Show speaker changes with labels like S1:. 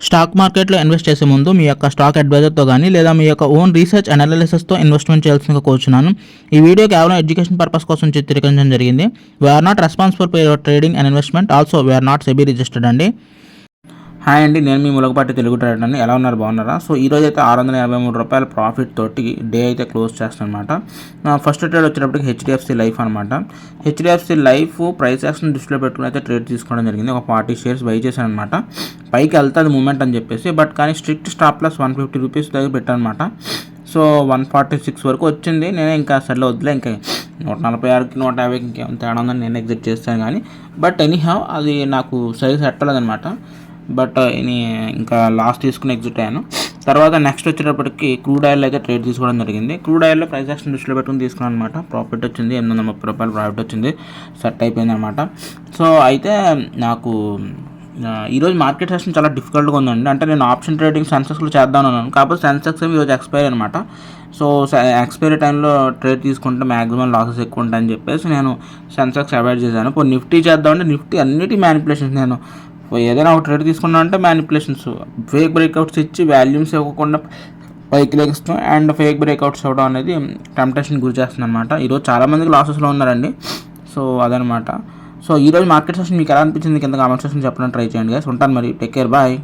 S1: Stock మార్కెట్లో invest చేసే ముందు మీ యొక్క స్టాక్ అడ్వైజర్తో కానీ లేదా మీ యొక్క ఓన్ రీసెర్చ్ అనాలిసిస్తో ఇన్వెస్ట్మెంట్ చేయాల్సిందిగా కోరుచున్నాను. ఈ వీడియో కేవలం ఎడ్యుకేషన్ పర్పస్ కోసం చిత్రీకరించడం జరిగింది. We are not responsible for your trading and investment. Also we are not SEBI registered అండి. హాయ్ అండి, నేను మీ ములగపాటి తెలుగు ట్రేడర్ అండి. ఎలా ఉన్నారు, బాగున్నారా? సో ఈరోజు అయితే ₹683 ప్రాఫిట్ తోటి డే అయితే క్లోజ్ చేస్తాను అనమాట. ఫస్ట్ ట్రేడ్ వచ్చేటప్పటికి హెచ్డిఎఫ్సి లైఫ్ అనమాట. హెచ్డిఎఫ్సి లైఫ్ ప్రైస్ యాక్షన్ దృష్టిలో పెట్టుకుని అయితే ట్రేడ్ తీసుకోవడం జరిగింది. ఒక 40 షేర్స్ బై చేశాను అనమాట. పైకి వెళ్తుంది మూమెంట్ అని చెప్పేసి, బట్ కానీ స్ట్రిక్ట్ స్టాప్ లాస్ ₹150 దగ్గర పెట్టాను అనమాట. సో 146 వరకు వచ్చింది. నేనే ఇంకా సర్లే వద్దులే, ఇంకా 146కి 150కి ఇంకేం తేడా ఉందని నేను ఎగ్జిట్ చేస్తాను కానీ, బట్ ఎనీహౌ అది నాకు సరిగ్గా సెట్ అవ్వలేదన్నమాట. బట్ ఇంకా లాస్ట్ తీసుకుని ఎగ్జిట్ అయ్యాను. తర్వాత నెక్స్ట్ వచ్చేటప్పటికి క్రూడ్ ఆయిల్ అయితే ట్రేడ్ తీసుకోవడం జరిగింది. క్రూడ్ ఆయిల్లో ప్రైస్ యాక్షన్ దృష్టిలో పెట్టుకుని తీసుకున్నాను అనమాట. ప్రాఫిట్ వచ్చింది, ₹830 ప్రాఫిట్ వచ్చింది, సెట్ అయిపోయింది అనమాట. సో అయితే నాకు ఈరోజు మార్కెట్ సెషన్ చాలా డిఫికల్ట్గా ఉందండి. అంటే నేను ఆప్షన్ ట్రేడింగ్ సెన్సెక్స్లో చేద్దాం అన్నాను, కాకపోతే సెన్సెక్స్ ఈరోజు ఎక్స్పైరీ అనమాట. సో ఎక్స్పైరీ టైంలో ట్రేడ్ తీసుకుంటే మ్యాక్సిమం లాసెస్ ఎక్కువ ఉంటాయని చెప్పేసి నేను సెన్సెక్స్ అవాయిడ్ చేశాను. ఇప్పుడు నిఫ్టీ చేద్దామంటే నిఫ్టీ అన్నిటి మ్యానిపులేషన్స్. నేను ఏదైనా ఒక ట్రేడ్ తీసుకున్నా అంటే మ్యానిపులేషన్స్, ఫేక్ బ్రేక్అవుట్స్ ఇచ్చి వాల్యూమ్స్ ఇవ్వకుండా పైకి లెగిస్తాం అండ్ ఫేక్ బ్రేక్అవుట్స్ ఇవ్వడం అనేది టెంప్టేషన్ గురి చేస్తుంది అనమాట. ఈరోజు చాలామందికి లాసెస్లో ఉన్నారండి. సో అదనమాట. సో ఈరోజు మార్కెట్ సెషన్ మీకు ఎలా అనిపించింది కింద కామెంట్ సెక్షన్ చెప్పడానికి ట్రై చేయండి గైస్. ఉంటాను మరి, టేక్ కేర్, బాయ్.